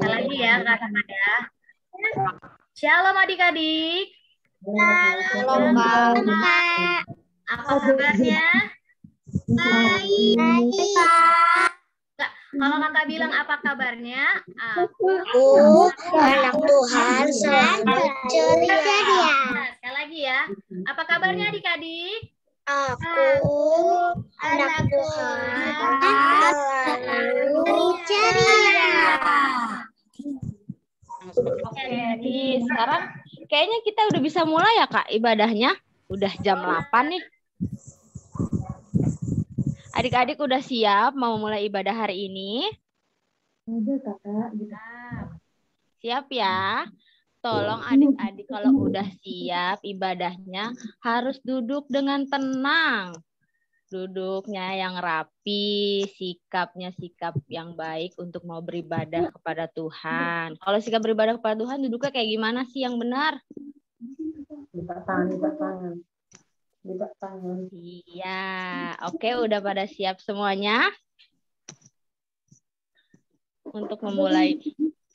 Sekali lagi ya kakak ya. Shalom adik-adik. Shalom Kak. Apa kabarnya? Baik. Kalau kakak bilang apa kabarnya? Aku anak Tuhan selalu ceria. Nah, sekali lagi ya. Apa kabarnya adik-adik? Aku anak Tuhan selalu ceria. Oke, nih sekarang kayaknya kita udah bisa mulai ya Kak ibadahnya. Udah jam 8 nih. Adik-adik udah siap mau mulai ibadah hari ini? Udah kakak. Siap ya. Tolong adik-adik kalau udah siap ibadahnya harus duduk dengan tenang. Duduknya yang rapi, sikapnya sikap yang baik untuk mau beribadah kepada Tuhan. Kalau sikap beribadah kepada Tuhan duduknya kayak gimana sih yang benar? Lipat tangan. Iya, oke udah pada siap semuanya? Untuk memulai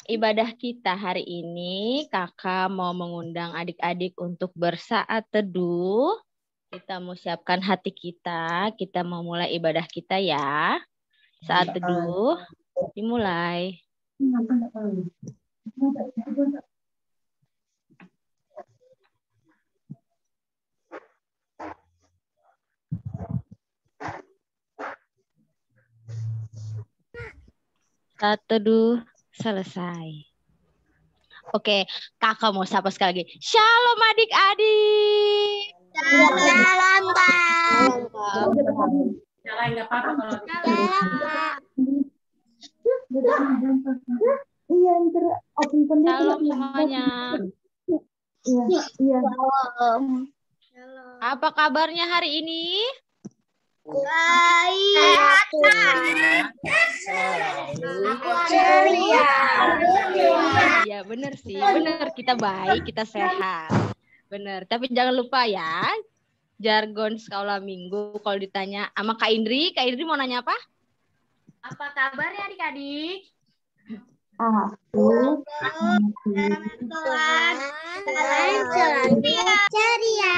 ibadah kita hari ini, kakak mau mengundang adik-adik untuk bersaat teduh. Kita mau siapkan hati kita mau mulai ibadah kita ya. Saat teduh, dimulai. Saat teduh selesai. Oke, kakak mau sapa sekali lagi. Shalom adik-adik. Shalom Kak. Nggak apa-apa kalau Iya, ntar open pendek. Shalom semuanya. Iya. Apa kabarnya hari ini? Baik. Aku ceria. Iya benar sih, benar kita baik, kita sehat. Benar, tapi jangan lupa ya, jargon sekolah minggu kalau ditanya sama Kak Indri mau nanya apa? apa kabarnya adik-adik? Aku Tuhan selalu ceria.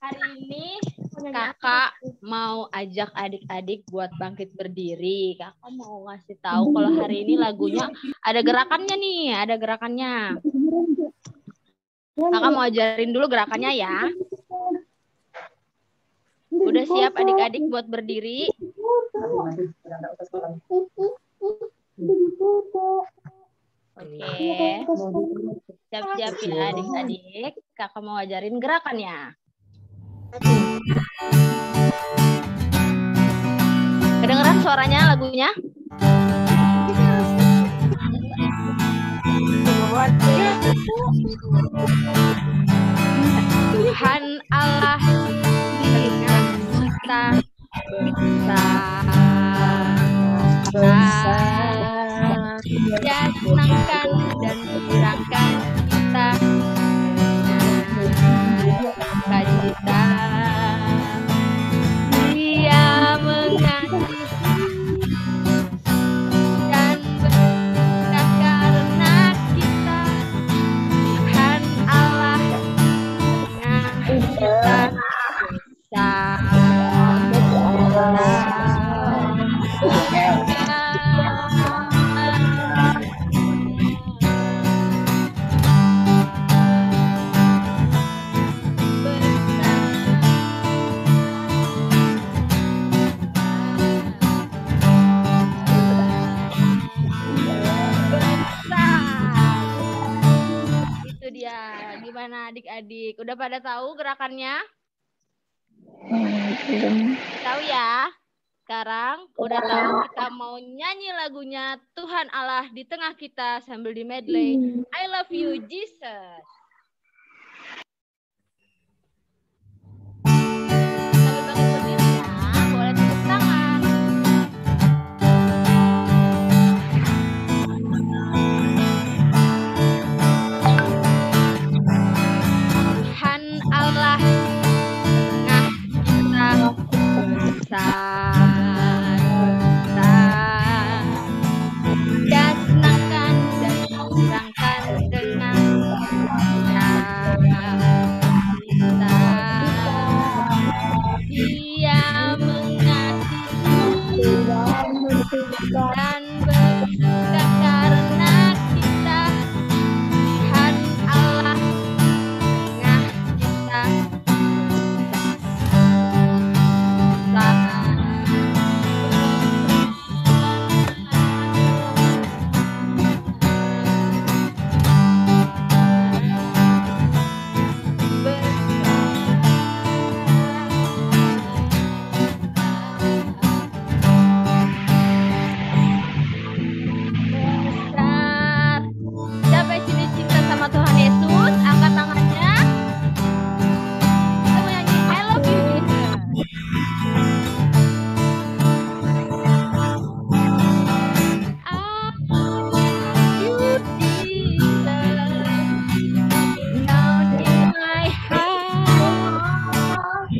Hari ini kakak mau ajak adik-adik buat bangkit berdiri. Kakak mau ngasih tahu kalau hari ini lagunya ada gerakannya nih, ada gerakannya. Kakak mau ajarin dulu gerakannya ya. Udah siap adik-adik buat berdiri? Oke. Siap-siap ya adik-adik. Kakak mau ajarin gerakannya. Kedengeran suaranya lagunya? Tuhan Allah dengan kita besar. Dia senangkan dan girangkan kita. Kita Dia mengasihi dan berkat karena kita Tuhan Allah dengan kita besar. Itu dia. Gimana adik-adik? Udah pada tahu gerakannya? Tahu ya? Sekarang udah tahu kita mau nyanyi lagunya Tuhan Allah di tengah kita sambil di medley I Love You Jesus. Sambil bangkit berdiri ya, boleh tepuk tangan. Tuhan Allah tengah kita besar.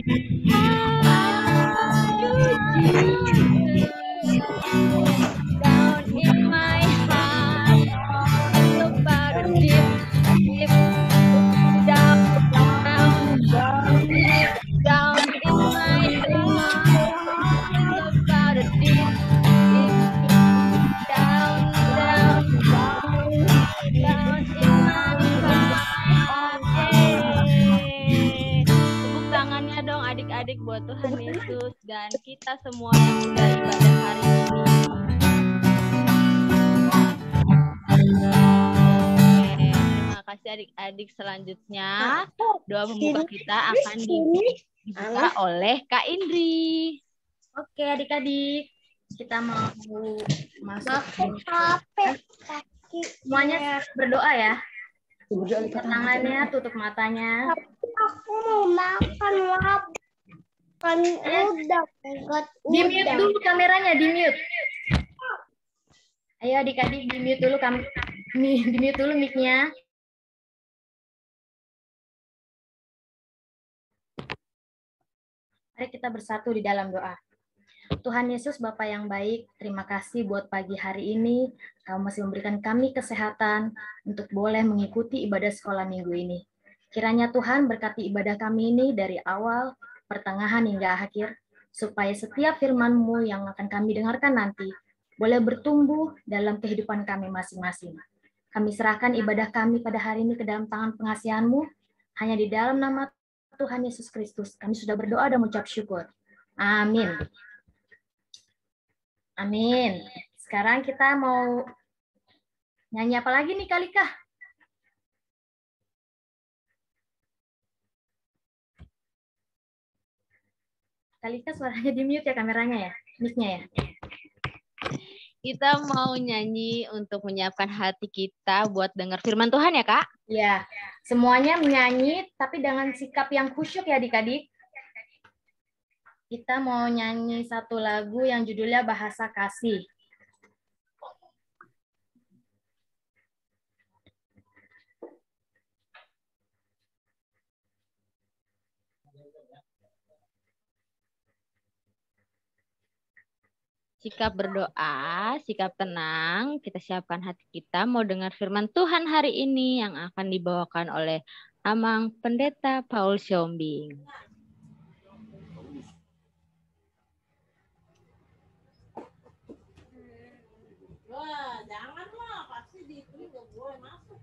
Down in my heart, about a deep down, down in my heart, about a deep down, down in my heart. Tepuk tangannya dong adik-adik buat Tuhan Yesus dan kita semua yang udah ibadah hari ini. Terima kasih adik-adik. Selanjutnya doa pembuka kita akan dibuka oleh Kak Indri. Oke, adik-adik, kita mau masuk. Semuanya berdoa ya. Angkat tangannya, tutup matanya. Aku mau makan makan udang. Di mute dulu kameranya, di mute. Ayo adik-adik, di mute dulu di mute dulu mic-nya. Mari kita bersatu di dalam doa. Tuhan Yesus, Bapa yang baik, terima kasih buat pagi hari ini. Kau masih memberikan kami kesehatan untuk boleh mengikuti ibadah sekolah minggu ini. Kiranya Tuhan berkati ibadah kami ini dari awal, pertengahan hingga akhir, supaya setiap firman-Mu yang akan kami dengarkan nanti boleh bertumbuh dalam kehidupan kami masing-masing. Kami serahkan ibadah kami pada hari ini ke dalam tangan pengasihan-Mu, hanya di dalam nama Tuhan Yesus Kristus. Kami sudah berdoa dan mengucap syukur. Amin. Amin. Sekarang kita mau nyanyi apa lagi nih, Kalika? Kalika suaranya di mute ya, kameranya ya, mic-nya ya. Kita mau nyanyi untuk menyiapkan hati kita buat dengar firman Tuhan ya, Kak? Ya, semuanya menyanyi tapi dengan sikap yang khusyuk ya adik-adik. Kita mau nyanyi satu lagu yang judulnya Bahasa Kasih. Sikap berdoa, sikap tenang, kita siapkan hati kita mau dengar firman Tuhan hari ini yang akan dibawakan oleh Amang Pendeta Paul Siombing. Wah, janganlah, pasti di itu nggak boleh masuk.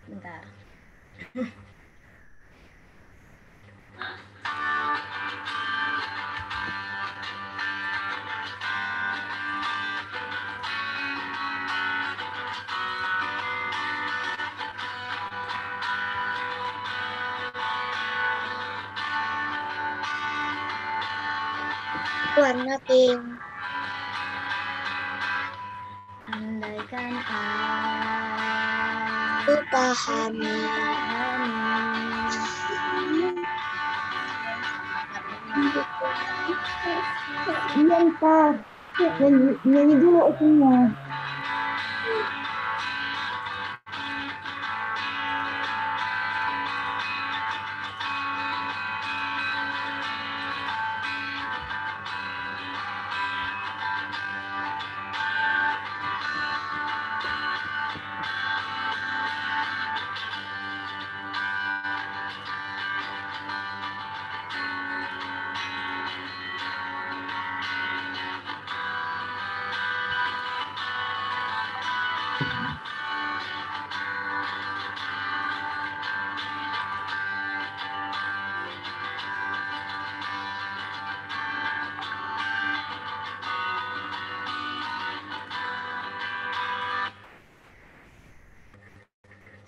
Bentar. Warna pink. Andaikan Aku pahami. Iya, ntar. Nyanyi dulu openingnya.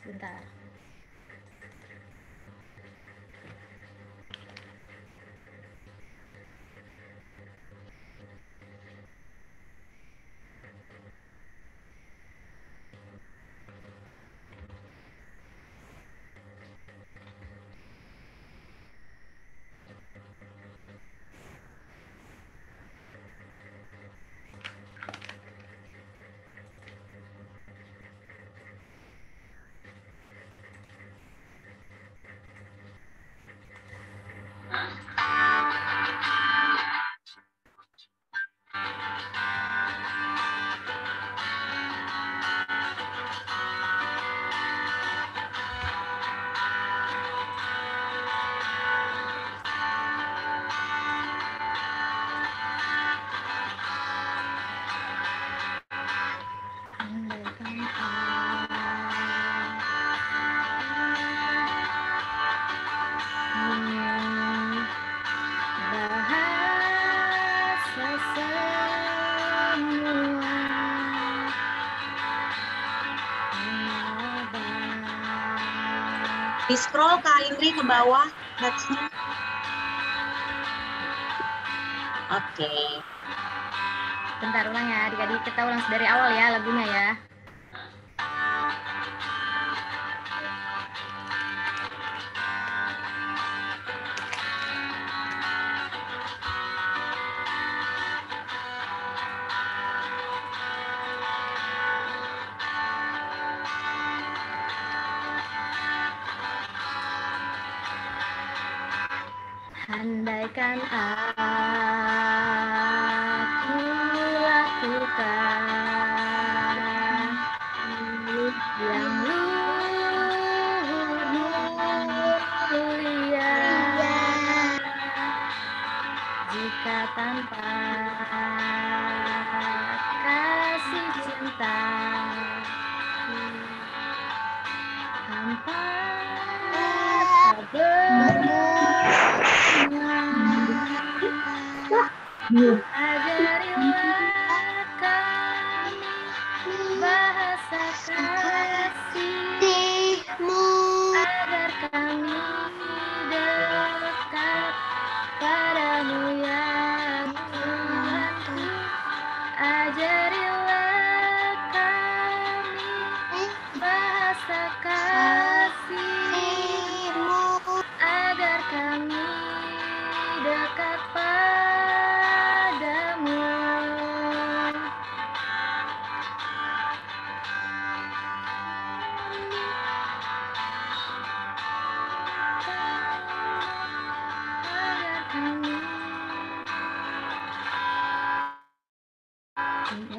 Bentar. Di scroll Kak Indri ke bawah notesnya. Oke. Bentar ulang ya, adik-adik kita ulang dari awal ya lagunya ya. Andaikan aku lakukan yang luhur mulia, jika tanpa kasih cinta, tanpa ajarilah kami bahasa kasih-Mu agar kami dekat padamu ya Tuhanku. Ajarilah kami bahasa kasih-Mu agar kami dekat padamu. Agar kami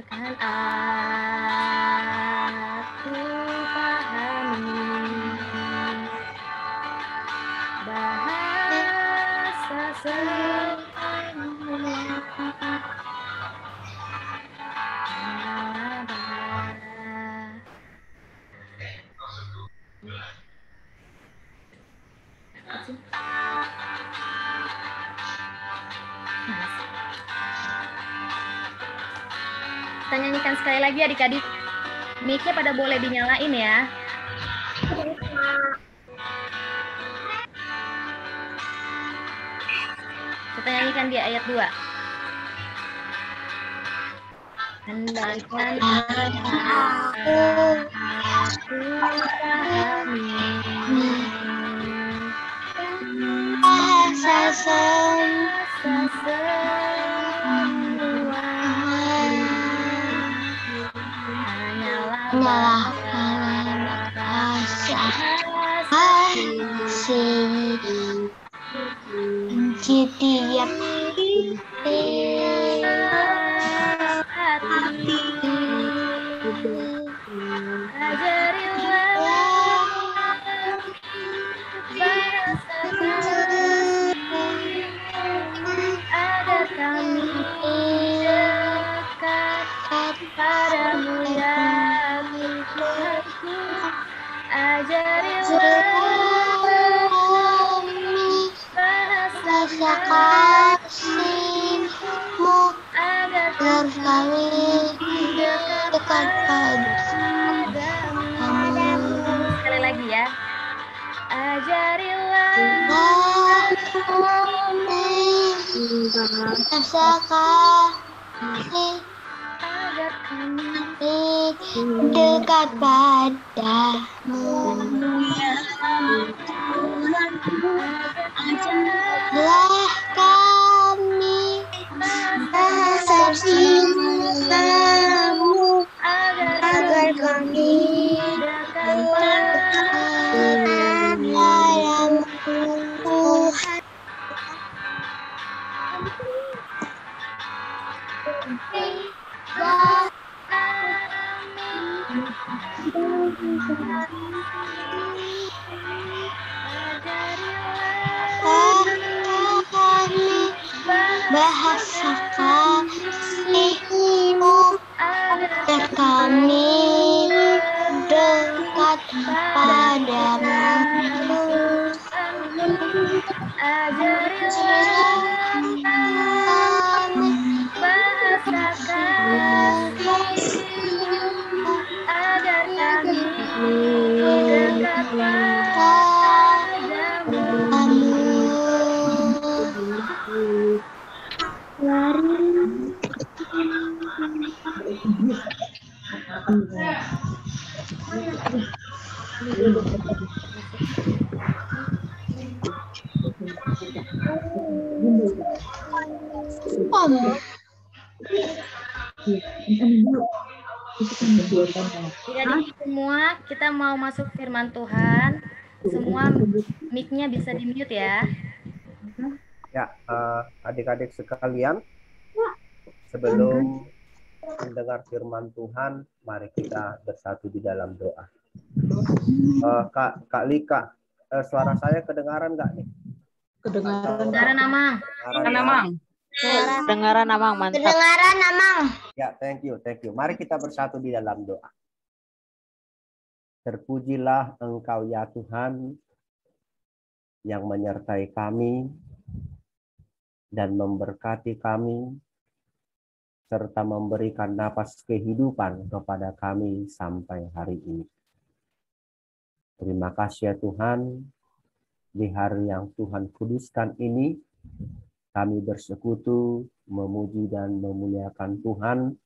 akan aku pahami bahasa semua. Kita nyanyikan sekali lagi adik-adik. Mic-nya pada boleh dinyalain ya. Kita nyanyikan di ayat 2. Andaikan aku pahami bahasa semua, hanyalah bahasa kasih setiap hati. Ajarilah bahasa kasih agar kami dekat padamu ya Tuhanku. Ajarilah bahasa kasih-Mu agar kami dekat padamu. Sekali lagi ya. Ajarilah bahasa kasih agar kami dekat padamu. Ajarlah kami bahasa cinta-Mu agar kami dekat padamu Tuhan. Bahasa kasih-Mu agar kami dekat padamu. Ajarilah kami bahasa kasih-Mu agar kami dekat padamu. Adik-adik semua, kita mau masuk firman Tuhan. Semua mic-nya bisa di-mute ya. Ya, adik-adik sekalian, sebelum mendengar firman Tuhan, mari kita bersatu di dalam doa. Kak Lika, suara saya kedengaran nggak nih? Kedengaran, Amang. Kedengaran, Amang, mantap. Kedengaran, Amang. Ya, thank you. Mari kita bersatu di dalam doa. Terpujilah Engkau ya Tuhan yang menyertai kami dan memberkati kami serta memberikan napas kehidupan kepada kami sampai hari ini. Terima kasih ya Tuhan, di hari yang Tuhan kuduskan ini, kami bersekutu, memuji dan memuliakan Tuhan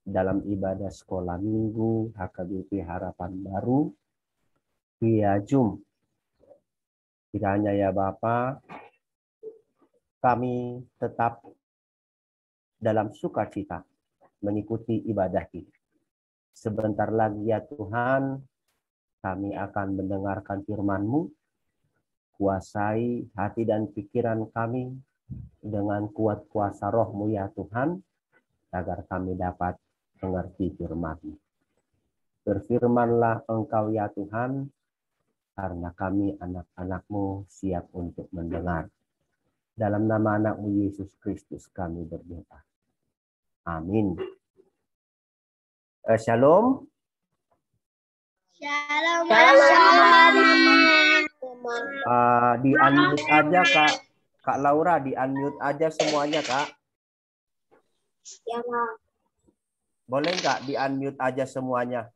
dalam ibadah sekolah minggu HKBP Harapan Baru via Zoom. Kiranya ya Bapa, kami tetap dalam sukacita mengikuti ibadah ini. Sebentar lagi ya Tuhan, kami akan mendengarkan firman-Mu. Kuasai hati dan pikiran kami dengan kuat kuasa Roh-Mu ya Tuhan, agar kami dapat mengerti firman-Mu. Berfirmanlah Engkau ya Tuhan, karena kami anak-anak-Mu siap untuk mendengar. Dalam nama anak-Mu Yesus Kristus kami berdoa. Amin. Shalom. Shalom. Di-unmute aja Kak Laura, di-unmute aja semuanya Kak. Ya, Mang. Boleh nggak di-unmute aja semuanya?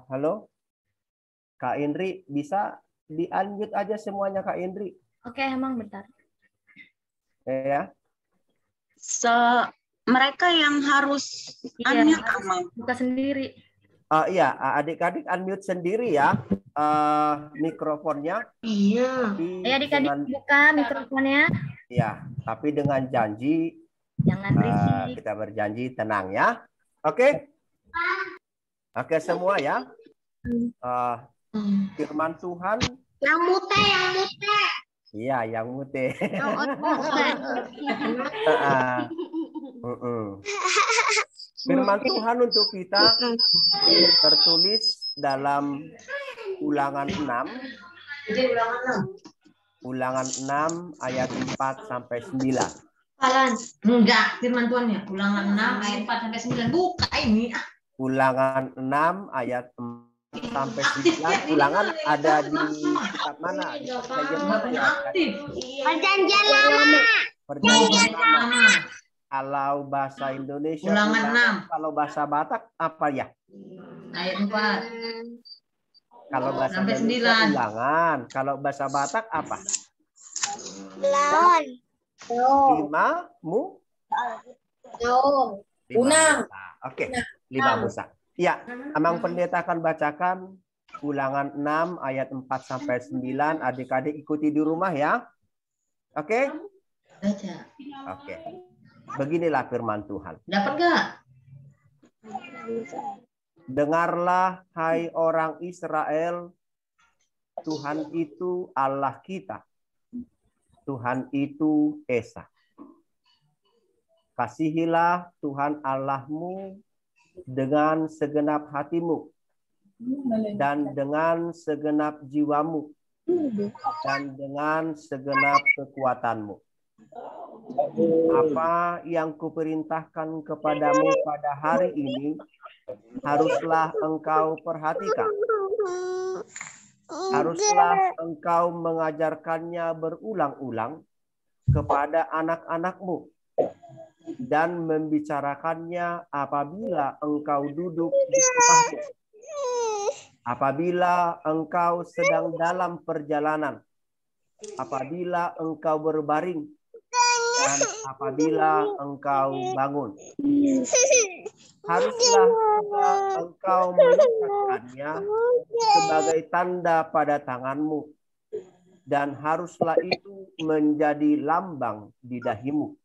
Halo, Kak Indri, bisa di-unmute aja semuanya Kak Indri? Oke, Amang, bentar. Ya. Mereka yang harus unmute, Amang. Buka sendiri. Iya, adik-adik unmute sendiri ya mikrofonnya. Iya. Adik-adik buka mikrofonnya. Iya, tapi dengan janji. Jangan berisik. Kita berjanji tenang ya. Oke? Oke semua ya. Firman Tuhan. Yang mute. Iya, yang mute. Firman Tuhan untuk kita tertulis dalam Ulangan 6. Ulangan 6 ayat 4 sampai 9. Enggak, firman Tuhannya. Ulangan 6 ayat 4 sampai 9. Buka ini. Ulangan 6 ayat 4 sampai 9. Ulangan ada di kitab mana? Perjanjian lama. Perjanjian lama. Kalau bahasa Indonesia Ulangan 6. Kalau bahasa Batak apa ya? Ayat 4. Kalau bahasa Sampai Indonesia 9. ulangan. Kalau bahasa Batak apa? Lawan. Lima mu? Unang. Oke, 5 Musa. Ya, Amang Pendeta akan bacakan Ulangan 6 ayat 4 sampai 9. Adik-adik ikuti di rumah ya. Oke? Baca. Oke. Beginilah firman Tuhan. Dapat nggak? Dengarlah hai orang Israel, Tuhan itu Allah kita. Tuhan itu Esa. Kasihilah Tuhan Allahmu dengan segenap hatimu dan dengan segenap jiwamu dan dengan segenap kekuatanmu. Apa yang kuperintahkan kepadamu pada hari ini haruslah engkau perhatikan Haruslah engkau mengajarkannya berulang-ulang kepada anak-anakmu dan membicarakannya apabila engkau duduk di rumahmu, apabila engkau sedang dalam perjalanan, apabila engkau berbaring, dan apabila engkau bangun. Haruslah juga engkau melekatkannya sebagai tanda pada tanganmu, dan haruslah itu menjadi lambang di dahimu.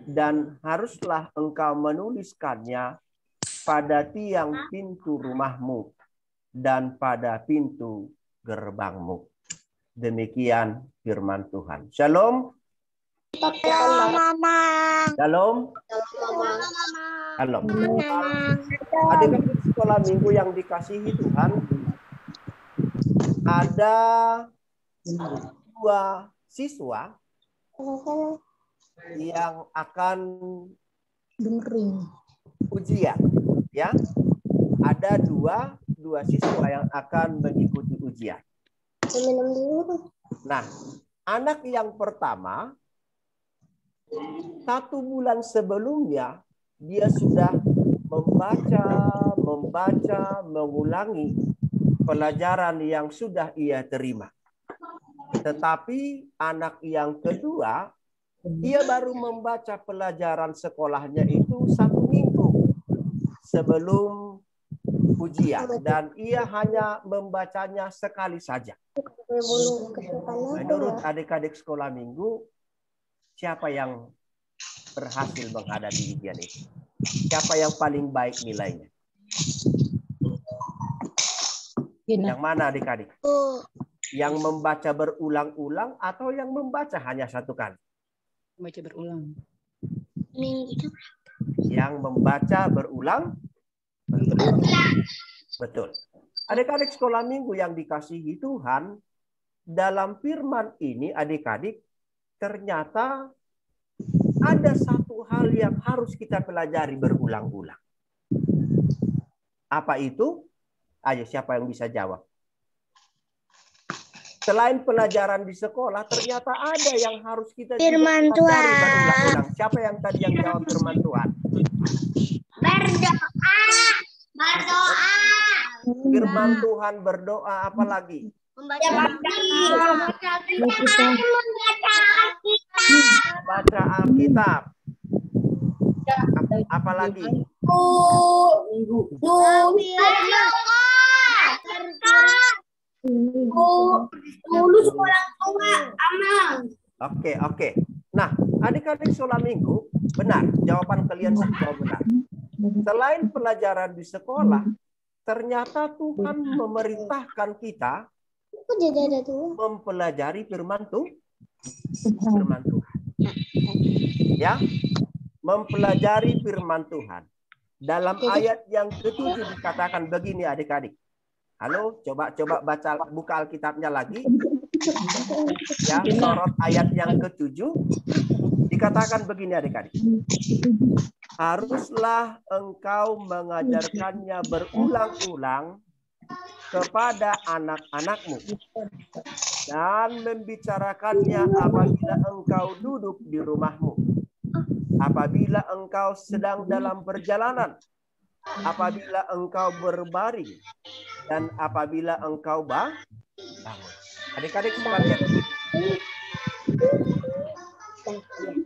Dan haruslah engkau menuliskannya pada tiang pintu rumahmu dan pada pintu gerbangmu. Demikian firman Tuhan. Shalom. Shalom. Shalom. Adik-adik sekolah minggu yang dikasihi Tuhan, ada 2 siswa yang akan ujian, ya. Ada dua siswa yang akan mengikuti ujian. Nah, anak yang pertama 1 bulan sebelumnya dia sudah membaca, mengulangi pelajaran yang sudah ia terima. Tetapi anak yang kedua, ia baru membaca pelajaran sekolahnya itu 1 minggu sebelum ujian, dan ia hanya membacanya sekali saja. Menurut adik-adik sekolah minggu, siapa yang berhasil menghadapi ujian itu? Siapa yang paling baik nilainya? Yang mana adik-adik? Yang membaca berulang-ulang atau yang membaca hanya 1 kali? Membaca berulang. Yang membaca berulang. Betul. Adik-adik sekolah minggu yang dikasihi Tuhan, dalam firman ini adik-adik, ternyata ada 1 hal yang harus kita pelajari berulang-ulang. Apa itu? Ayo, siapa yang bisa jawab? Selain pelajaran di sekolah, ternyata ada yang harus kita Firman pelajari Tuhan. berulang-ulang. Siapa yang tadi yang jawab firman Tuhan? Berdoa. Firman Tuhan, berdoa, apa lagi? Baca Alkitab. Apa lagi? Oke. Nah, adik-adik sekolah minggu, benar. Jawaban kalian semua benar. Selain pelajaran di sekolah, ternyata Tuhan memerintahkan kita mempelajari firman Tuhan. Ya, mempelajari firman Tuhan. Dalam ayat yang ke-7 dikatakan begini adik-adik. Halo, coba buka Alkitabnya lagi. Ya, sorot ayat yang ke-7 dikatakan begini adik-adik. Haruslah engkau mengajarkannya berulang-ulang kepada anak-anakmu dan membicarakannya apabila engkau duduk di rumahmu, apabila engkau sedang dalam perjalanan, apabila engkau berbaring, dan apabila engkau bangun. Adik-adik sekalian,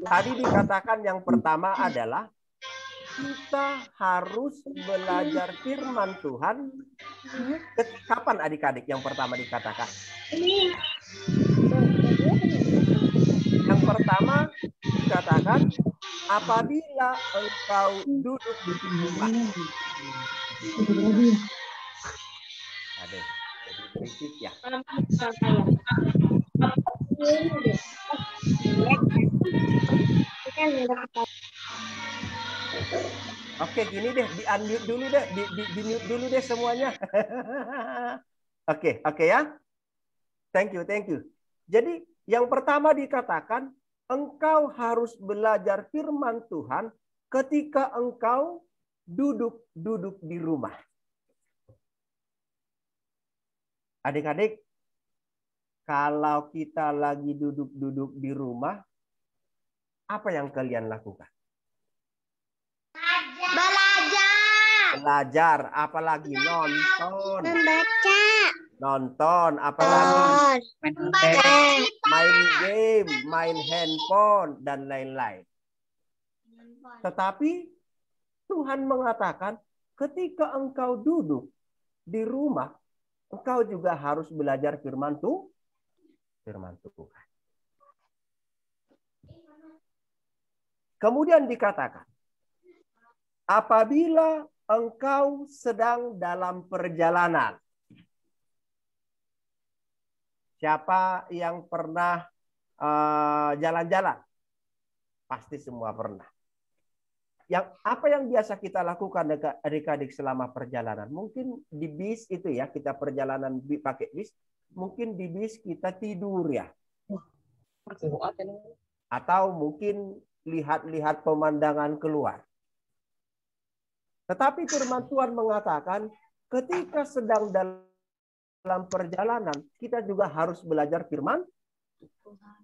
tadi dikatakan yang pertama adalah kita harus belajar firman Tuhan. Kapan adik-adik yang pertama dikatakan? Yang pertama dikatakan apabila engkau duduk di rumah. Aduh, jadi berisik ya. Oke, gini deh, di-unmute dulu deh, di-mute dulu deh semuanya. Oke ya. Thank you. Jadi yang pertama dikatakan, engkau harus belajar firman Tuhan ketika engkau duduk di rumah. Adik-adik, kalau kita lagi duduk-duduk di rumah, apa yang kalian lakukan? Belajar. Belajar, apalagi nonton. Membaca. Nonton, apalagi Membaca. main game, main handphone, dan lain-lain. Tetapi Tuhan mengatakan, ketika engkau duduk di rumah, engkau juga harus belajar firman Tuhan. Kemudian dikatakan, apabila engkau sedang dalam perjalanan. Siapa yang pernah jalan-jalan? Pasti semua pernah. Apa yang biasa kita lakukan adik-adik selama perjalanan? Mungkin di bis itu ya, kita perjalanan pakai bis. Mungkin di bis kita tidur ya. Atau mungkin lihat-lihat pemandangan keluar. Tetapi firman Tuhan mengatakan, ketika sedang dalam perjalanan, kita juga harus belajar firman Tuhan.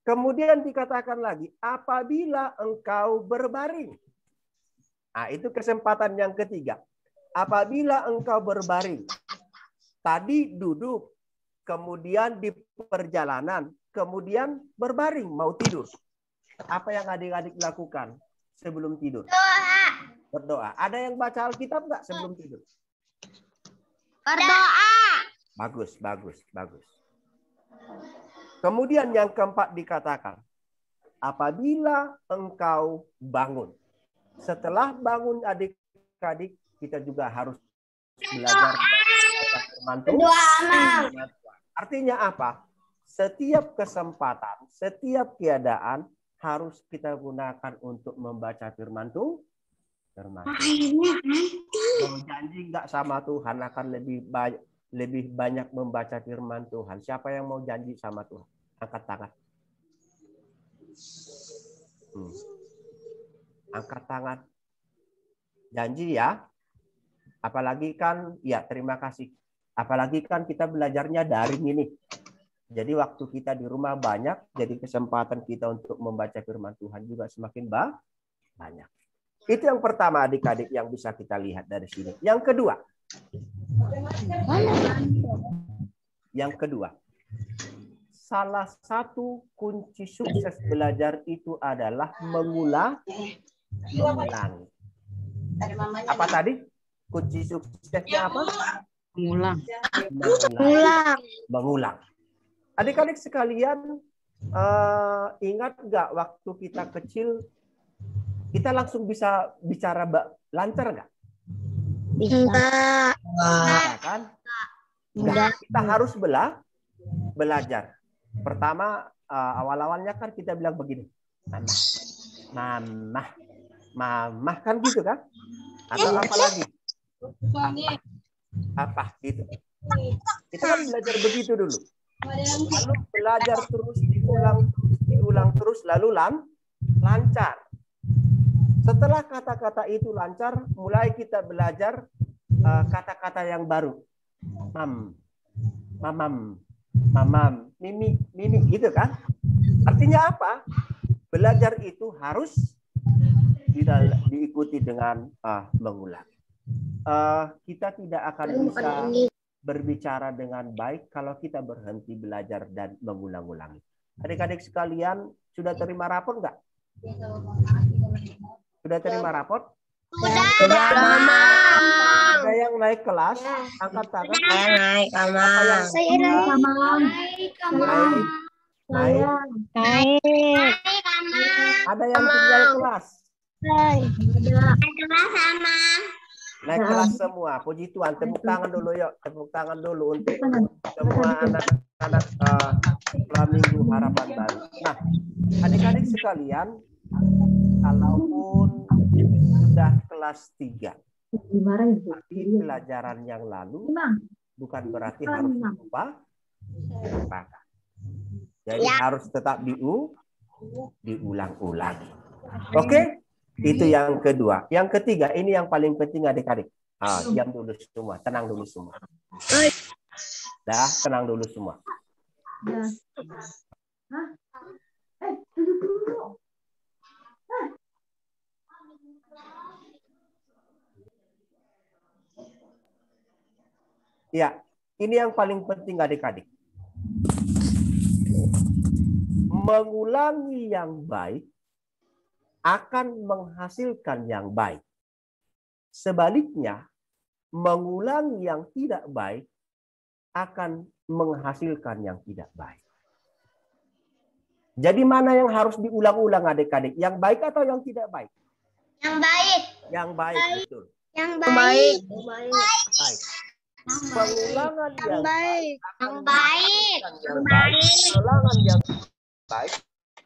Kemudian dikatakan lagi, apabila engkau berbaring. Nah, itu kesempatan yang ketiga. Apabila engkau berbaring. Tadi duduk, kemudian di perjalanan, kemudian berbaring, mau tidur. Apa yang adik-adik lakukan sebelum tidur? Berdoa. Ada yang baca Alkitab nggak sebelum tidur? Berdoa. Bagus. Kemudian yang keempat dikatakan, apabila engkau bangun. Setelah bangun adik-adik, kita juga harus belajar firman Tuhan. Artinya apa? Setiap kesempatan, setiap keadaan harus kita gunakan untuk membaca firman Tuhan. Mau janji nggak sama Tuhan akan lebih banyak membaca firman Tuhan. Siapa yang mau janji sama Tuhan? Angkat tangan. Angkat tangan. Janji ya. Apalagi kan, ya terima kasih. Apalagi kan kita belajarnya daring ini. Jadi waktu kita di rumah banyak, jadi kesempatan kita untuk membaca firman Tuhan juga semakin banyak. Itu yang pertama adik-adik yang bisa kita lihat dari sini. Yang kedua, salah satu kunci sukses belajar itu adalah mengulangi. Apa tadi? Kunci suksesnya apa? Mengulang. Adik-adik sekalian, ingat nggak waktu kita kecil, kita langsung bisa bicara lancar nggak? Bisa. Kan? Kita harus belajar. Pertama, awal-awalnya kan kita bilang begini. Mama, kan gitu kan? Atau apa lagi? Apa gitu? Kita kan belajar begitu dulu. Lalu belajar terus, diulang terus, lalu lancar. Setelah kata-kata itu lancar, mulai kita belajar kata-kata yang baru. Mamam, mimi, gitu kan? Artinya apa? Belajar itu harus diikuti dengan mengulang. Kita tidak akan bisa berbicara dengan baik kalau kita berhenti belajar dan mengulang-ulangi. Adik-adik sekalian, sudah terima rapor nggak? Sudah terima rapor? Sudah. Ada yang naik kelas? Angkat tangan. Naik, Saya Naik. Ada yang tinggal kelas? Naik kelas semua. Puji Tuhan. Tepuk tangan dulu yuk. Tepuk tangan dulu untuk semua anak-anak sekolah minggu harapan baru. Nah, adik-adik sekalian, kalaupun sudah kelas 3, pelajaran yang lalu bukan berarti harus lupakan. Jadi harus tetap diulang-ulang. Oke? Itu yang kedua. Yang ketiga, ini yang paling penting adik-adik. Diam dulu semua, tenang dulu semua. Dah, tenang dulu semua. Ya. Hah? Duduk dulu. Ya, ini yang paling penting adik-adik. Mengulangi yang baik akan menghasilkan yang baik. Sebaliknya, mengulangi yang tidak baik akan menghasilkan yang tidak baik. Jadi mana yang harus diulang-ulang adik-adik? Yang baik atau yang tidak baik? Yang baik. Yang baik, betul. Yang baik. Baik. Pengulangan yang baik. Yang baik. Yang baik. Pengulangan yang baik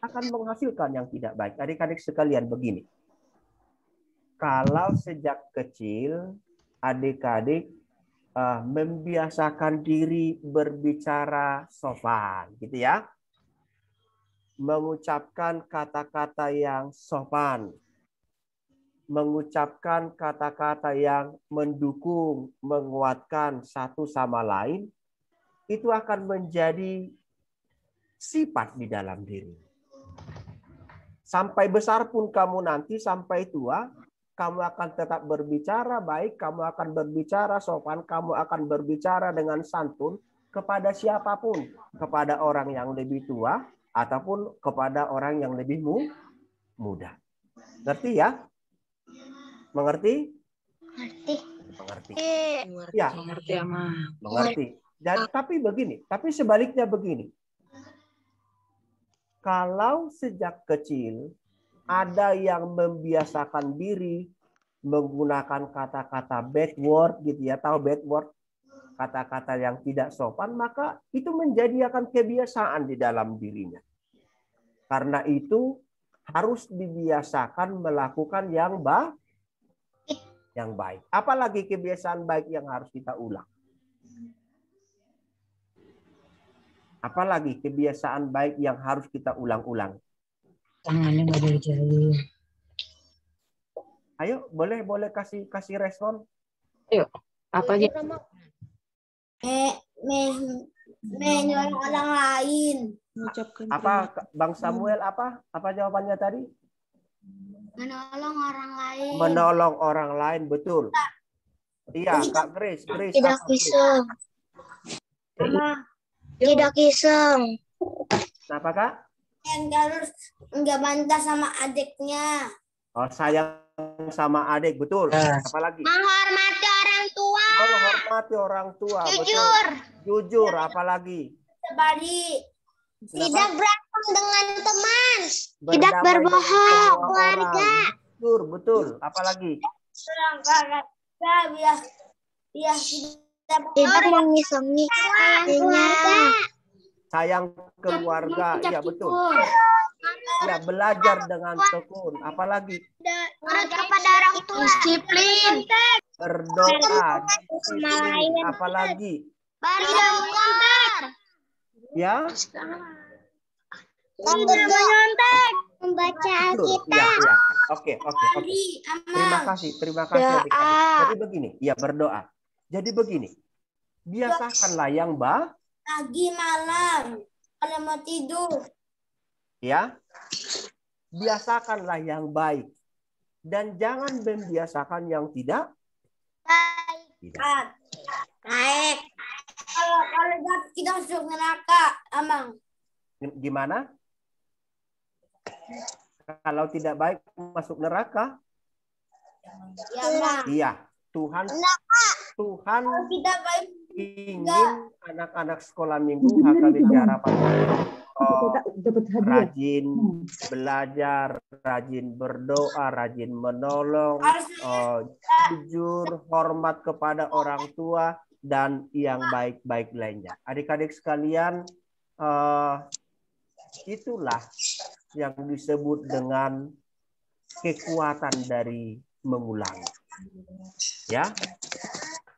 akan menghasilkan yang tidak baik. Adik-adik sekalian begini. Kalau sejak kecil adik-adik membiasakan diri berbicara sopan, gitu ya. Mengucapkan kata-kata yang sopan. Mengucapkan kata-kata yang mendukung, menguatkan satu sama lain, itu akan menjadi sifat di dalam diri. Sampai besar pun kamu nanti, sampai tua, kamu akan tetap berbicara baik, kamu akan berbicara sopan, kamu akan berbicara dengan santun kepada siapapun, kepada orang yang lebih tua ataupun kepada orang yang lebih muda. Ngerti ya? Mengerti? Mengerti. Ya, Mengerti, Ama. mengerti. Dan tapi begini, tapi sebaliknya begini. Kalau sejak kecil ada yang membiasakan diri menggunakan kata-kata bad word gitu ya, tahu bad word? Kata-kata yang tidak sopan, maka itu menjadi akan kebiasaan di dalam dirinya. Karena itu harus dibiasakan melakukan yang baik. Apalagi kebiasaan baik yang harus kita ulang. Apalagi kebiasaan baik yang harus kita ulang-ulang. Tangannya nggak boleh jahil. Ayo, boleh kasih respon. Ayo, apa aja? Menyuruh orang lain. Mengucapkan Apa Bang Samuel apa jawabannya tadi? Menolong orang lain. Menolong orang lain, betul. Iya, Kak Grace. Tidak kisah. Tidak kisah. Kenapa, Kak? Yang harus nggak bantah sama adiknya. Oh, sayang sama adik, betul. Apalagi? Menghormati orang tua. Menghormati orang tua, Jujur. betul. Jujur, apalagi? Sebalik. Kenapa? Tidak berantem dengan teman. Berdamai Tidak dengan berbohong. semua Keluarga. orang. Betul. Apalagi? Tidak mengisangi ayahnya. Sayang keluarga, iya betul. Ya, belajar dengan tekun. Apalagi? Menurut kepada orang tua. Disiplin. Berdoa, disiplin. Apalagi? Berdoa. Ya? Menyontek. Membaca Alkitab. Ya. Oke. Terima kasih. Adik-adik. Jadi begini, ya berdoa. Jadi begini, biasakanlah yang Pagi malam. Kalau mau tidur. ya, biasakanlah yang baik dan jangan membiasakan yang tidak. Baik. Kalau kita masuk neraka, Amang. Gimana? Kalau tidak baik masuk neraka? Ya, Amang. Iya, Tuhan Kita baik. ingin anak-anak sekolah minggu HKBP Harapan Dapat hadiah. rajin belajar, rajin berdoa, rajin menolong, jujur, hormat kepada orang tua, dan yang baik-baik lainnya. Adik-adik sekalian, itulah yang disebut dengan kekuatan dari mengulangi. Ya,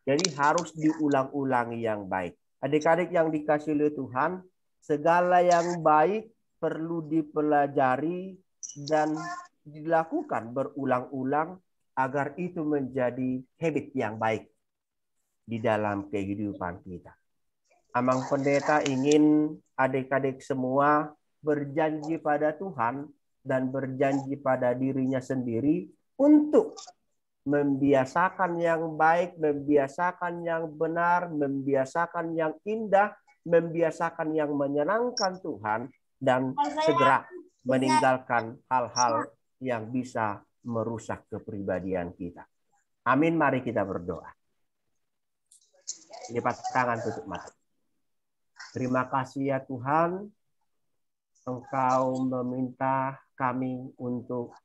jadi harus diulang-ulangi yang baik. Adik-adik yang dikasihi oleh Tuhan, segala yang baik perlu dipelajari dan dilakukan berulang-ulang agar itu menjadi habit yang baik di dalam kehidupan kita. Amang Pendeta ingin adik-adik semua berjanji pada Tuhan dan berjanji pada dirinya sendiri untuk membiasakan yang baik, membiasakan yang benar, membiasakan yang indah, membiasakan yang menyenangkan Tuhan, dan segera meninggalkan hal-hal yang bisa merusak kepribadian kita. Amin, mari kita berdoa. Lipat tangan, tutup mata. Terima kasih ya Tuhan, Engkau meminta kami untuk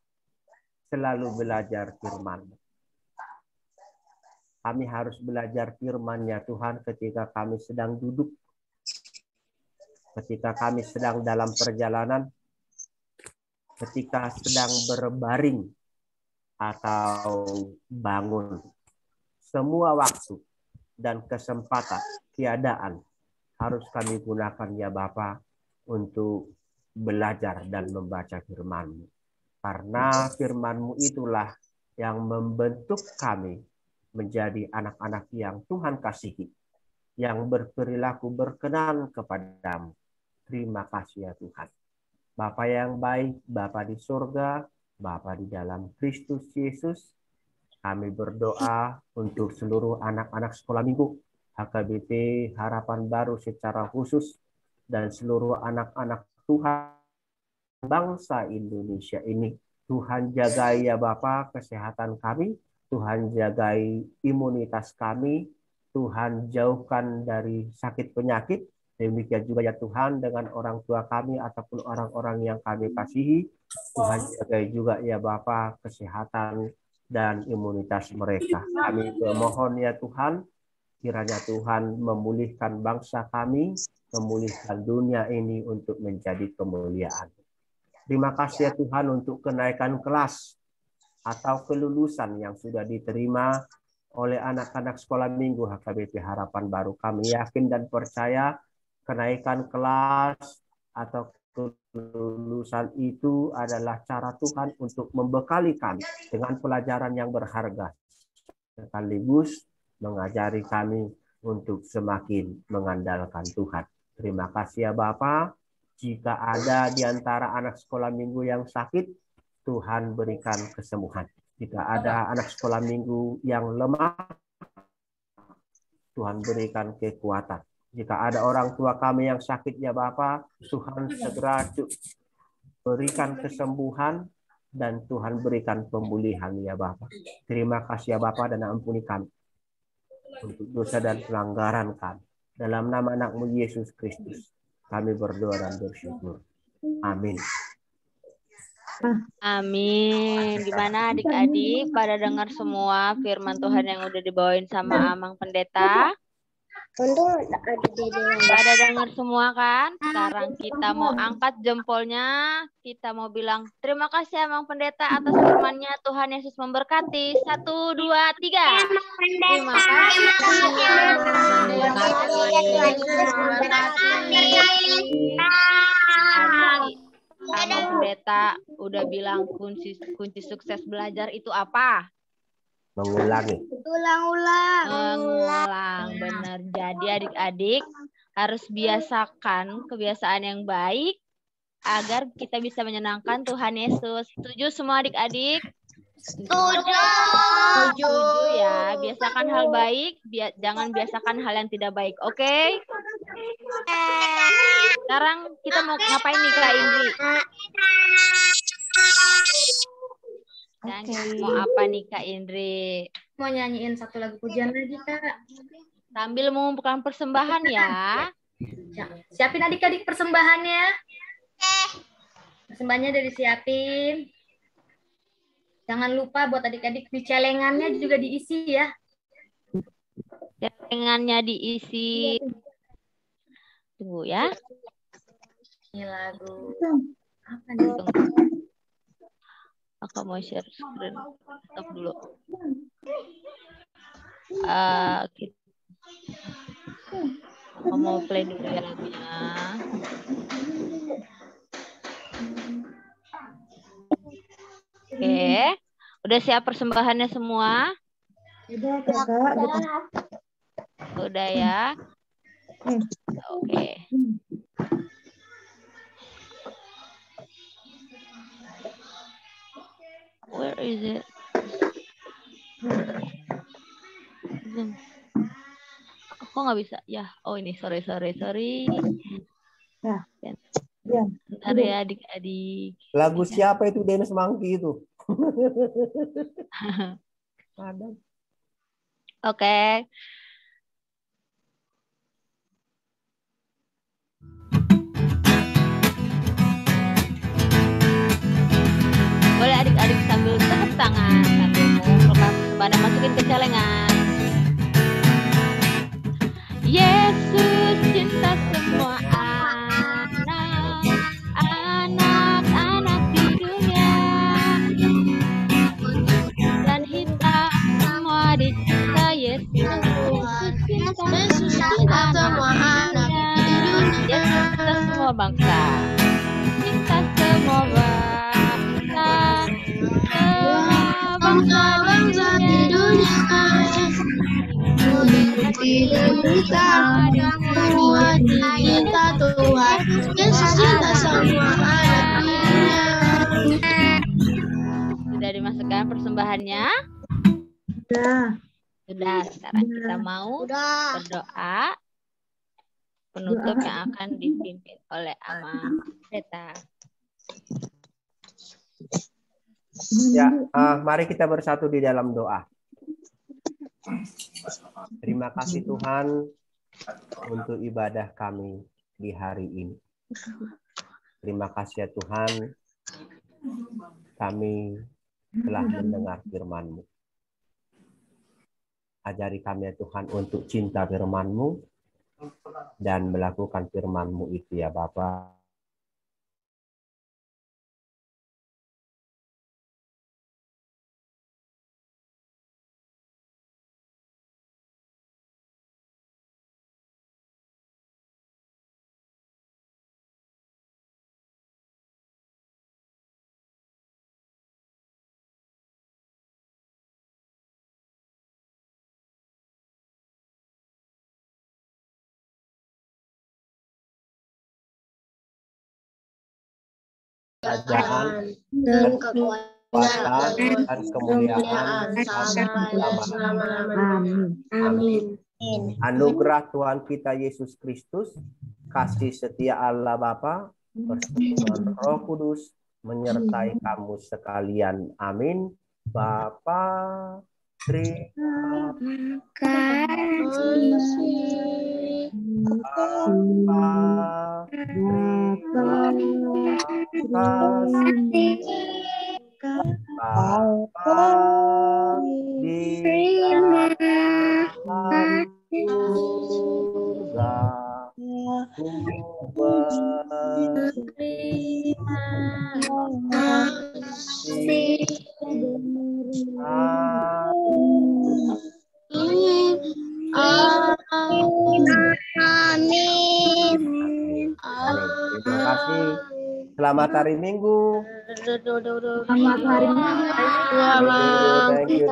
selalu belajar firman-Mu. Kami harus belajar firman-Nya Tuhan ketika kami sedang duduk, ketika kami sedang dalam perjalanan, ketika sedang berbaring atau bangun. Semua waktu dan kesempatan, keadaan harus kami gunakan ya Bapa untuk belajar dan membaca firman-Mu. Karena firman-Mu itulah yang membentuk kami menjadi anak-anak yang Tuhan kasihi, yang berperilaku berkenan kepadamu. Terima kasih ya Tuhan. Bapa yang baik, Bapa di surga, Bapa di dalam Kristus Yesus, kami berdoa untuk seluruh anak-anak sekolah minggu, HKBP Harapan Baru secara khusus, dan seluruh anak-anak Tuhan bangsa Indonesia ini. Tuhan jagai ya Bapa kesehatan kami, Tuhan jagai imunitas kami, Tuhan jauhkan dari sakit penyakit. Demikian juga ya Tuhan dengan orang tua kami ataupun orang-orang yang kami kasihi. Tuhan jagai juga ya Bapa kesehatan dan imunitas mereka. Kami memohon ya Tuhan, kiranya Tuhan memulihkan bangsa kami, memulihkan dunia ini untuk menjadi kemuliaan. Terima kasih ya Tuhan untuk kenaikan kelas atau kelulusan yang sudah diterima oleh anak-anak sekolah minggu HKBP Harapan Baru. Kami yakin dan percaya kenaikan kelas atau kelulusan itu adalah cara Tuhan untuk membekali kami dengan pelajaran yang berharga, sekaligus mengajari kami untuk semakin mengandalkan Tuhan. Terima kasih ya Bapa. Jika ada di antara anak sekolah minggu yang sakit, Tuhan berikan kesembuhan. Jika ada anak sekolah minggu yang lemah, Tuhan berikan kekuatan. Jika ada orang tua kami yang sakit ya Bapa, Tuhan segera berikan kesembuhan dan Tuhan berikan pemulihan ya Bapa. Terima kasih ya Bapa dan ampuni kami untuk dosa dan pelanggaran kami. Dalam nama anak-Mu Yesus Kristus, kami berdoa dan bersyukur. Amin. Amin. Gimana adik-adik pada dengar semua firman Tuhan yang udah dibawain sama Amang Pendeta? Untung ada dede yang Pada dengar semua kan? Sekarang kita mau angkat jempolnya. Kita mau bilang terima kasih Amang Pendeta atas firman-Nya. Tuhan Yesus memberkati. 1, 2, 3. Terima kasih. Amang Pendeta udah bilang kunci sukses belajar itu apa? Mengulangi. Mengulang, benar. Jadi adik-adik harus biasakan kebiasaan yang baik agar kita bisa menyenangkan Tuhan Yesus. Setuju semua adik-adik? Setuju ya. Biasakan hal baik, jangan biasakan hal yang tidak baik. Oke? Sekarang kita mau ngapain nih Kak Indri? Mau apa nih Kak Indri? Mau nyanyiin satu lagu pujian lagi Kak. Sambil mengumpulkan persembahan ya. Siapin adik-adik persembahannya. Persembahannya udah disiapin. Jangan lupa buat adik-adik di celengannya juga diisi ya. Celengannya diisi. Tunggu ya. Ini lagu. Apa nih? Tunggu. Aku mau share screen. Stop dulu. Aku mau play dulu ya lagunya. Oke. Udah siap persembahannya semua? Udah, Kakak. Udah ya. Oke. Where is it? Kok nggak bisa? Ya, oh ini sorry. Nah, ya. Bentar ya adik-adik. Lagu siapa itu Dennis Monkey itu? Ada. Oke. Boleh adik-adik sambil tepuk tangan sambil mengumpulkan persembahan masukin ke celengan. Yesus cinta semua anak-anak di dunia, dan kita semua dicinta Yesus. Yesus cinta semua anak di dunia, Yesus cinta semua bangsa, cinta semua bangsa di dunia. Kita Tuhan, Yesus cinta semua anak di dunia. Sudah dimasukkan persembahannya? Sudah. Sekarang kita mau berdoa penutup yang akan dipimpin oleh Ama Pendeta. Ya, mari kita bersatu di dalam doa. Terima kasih Tuhan untuk ibadah kami di hari ini. Terima kasih ya Tuhan, kami telah mendengar firman-Mu. Ajari kami ya Tuhan untuk cinta firman-Mu dan melakukan firman-Mu itu ya Bapa. Kerajaan dan kekuasaan dan kemuliaan Amin. Anugerah Tuhan kita Yesus Kristus, kasih setia Allah Bapa, persekutuan Roh Kudus menyertai kamu sekalian. Amin. Bapa, terima kasih. Bapa, Bapa di dalam surga, ku berterima kasih. Amin. Terima kasih. Selamat hari Minggu. Selamat hari Minggu. Thank you.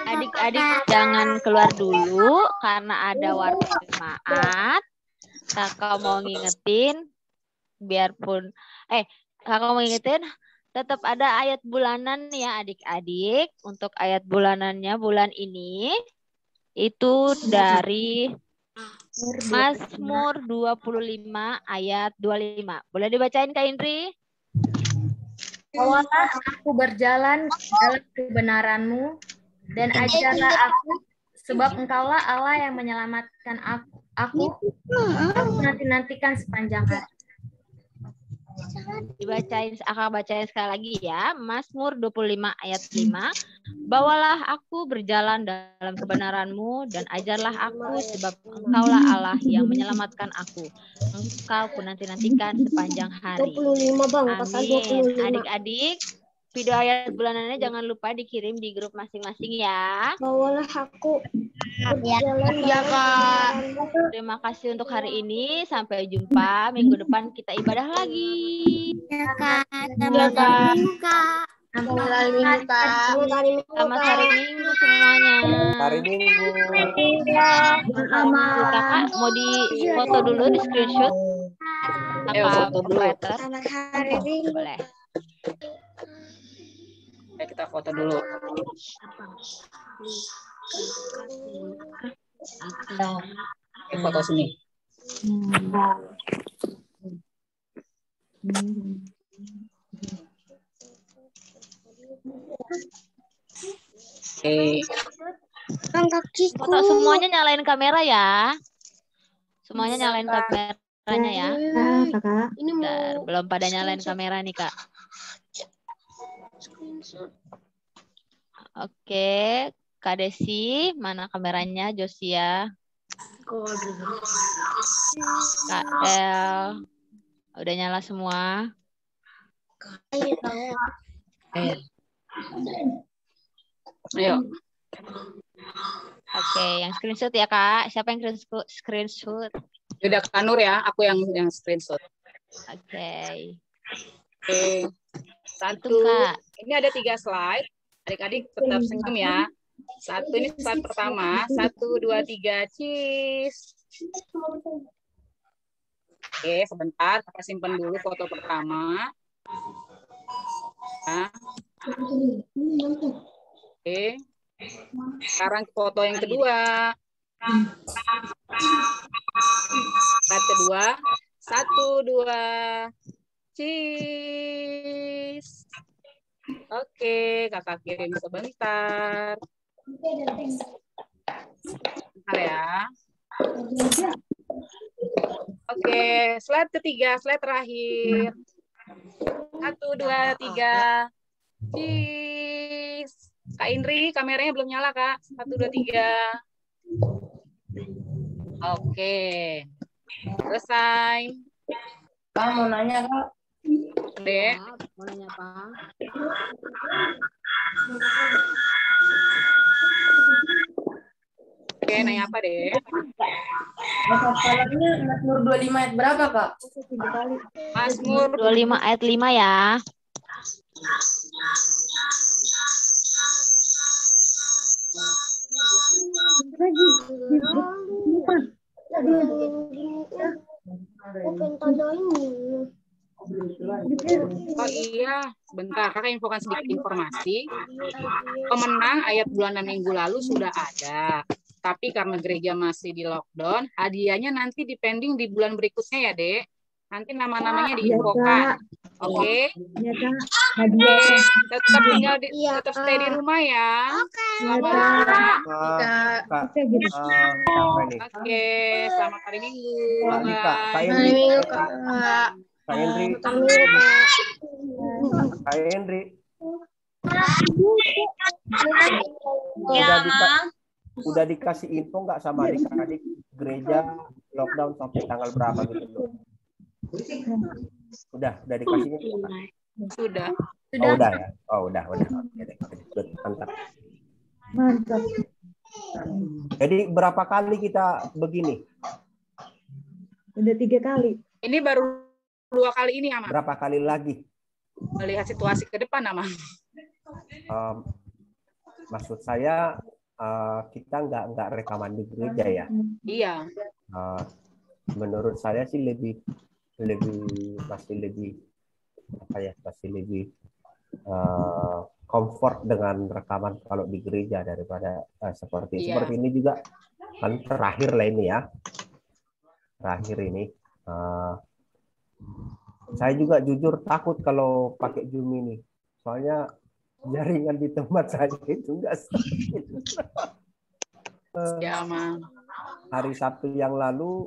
Adik-adik jangan keluar dulu karena ada warta jemaat. Kakak mau ngingetin, kakak mau ngingetin, tetap ada ayat bulanan ya adik-adik. Untuk ayat bulanannya bulan ini itu dari Mazmur 25 ayat 25. Boleh dibacain Kak Indri? Bawalah aku berjalan dalam kebenaran-Mu dan ajarlah aku, sebab Engkaulah Allah yang menyelamatkan aku nanti-nantikan sepanjang hari. Akan bacain sekali lagi ya. Mazmur 25 ayat 5. Bawalah aku berjalan dalam kebenaran-Mu dan ajarlah aku, sebab Engkaulah Allah yang menyelamatkan aku. Engkau ku nanti-nantikan sepanjang hari. 25 Bang, pasal Amin. 25. Adik-adik, video ayat bulanannya jangan lupa dikirim di grup masing-masing ya. Bawalah aku berjalan Ya Kak. Terima kasih untuk hari ini. Sampai jumpa minggu depan kita ibadah lagi. Ya Kak. Selamat hari Minggu, Kak. Selamat hari Minggu, Selamat hari Minggu semuanya. Hari Minggu. Minggu kakak mau di foto dulu, di screenshot. Ayo, Kakak foto dulu. operator. Selamat hari Minggu. Boleh. Ayo kita foto dulu. Oke, foto sini. Oke. Foto semuanya nyalain kamera ya. Semuanya nyalain kameranya ya. Kakak. Bentar, belum pada nyalain kamera nih, Kak. Oke, Kak Desi, mana kameranya? Josia. Kak El. Udah nyala semua. Ayo. Oke, yang screenshot ya, Kak. Siapa yang screenshot? Udah Kak Nur ya, aku yang screenshot. Oke. Oke. Satu. Kak. Ini ada 3 slide. Adik-adik tetap senyum ya. Satu, ini slide pertama. 1, 2, 3, cheese. Oke, sebentar. Kita simpan dulu foto pertama. Nah. Oke. Sekarang foto yang kedua. Slide kedua. 1, 2, cheese. Oke, kakak kirim sebentar. Bentar ya. Oke, slide ketiga, slide terakhir. 1, 2, 3. Cheese. Kak Indri, kameranya belum nyala, Kak. 1, 2, 3. Oke. Selesai. Kak, mau nanya, Kak. Dek. Mau nanya apa? Oke, nanya apa, Dek? Hafalannya Mazmur 25 ayat berapa, Kak? Mazmur 25 ayat 5 ya. Oh iya, sebentar. Kakak infokan sedikit informasi. Pemenang ayat bulan 6 minggu lalu sudah ada. Tapi karena gereja masih di lockdown, hadiahnya nanti dipending di bulan berikutnya ya, Dek. Nanti nama-namanya diinfokan. Oke? Iya, Kak. Hadiah. Tetap tinggal tetap stay di rumah ya. Selamat liburan. Kak, gitu. siapa ini? Oke, selamat hari Minggu. Kak Dika, Kak Bye. Indri. Kak. Kak Indri. Kak Indri. Udah dikasih info nggak sama adik-adik gereja lockdown sampai tanggal berapa gitu loh? Udah dikasih info kan? Sudah. Oh, udah ya. Oh, udah. Oke, good. Mantap. Mantap. Jadi berapa kali kita begini? Udah 3 kali. Ini baru 2 kali ini, Ama. Berapa kali lagi? Melihat situasi ke depan, Ama. Maksud saya kita nggak rekaman di gereja ya. Iya. Menurut saya sih masih lebih comfort dengan rekaman kalau di gereja daripada seperti ini juga kan terakhir lah ini ya. Terakhir ini saya juga jujur takut kalau pakai Zoom ini. Soalnya jaringan di tempat saya itu enggak stabil. Ya, Ma. Hari Sabtu yang lalu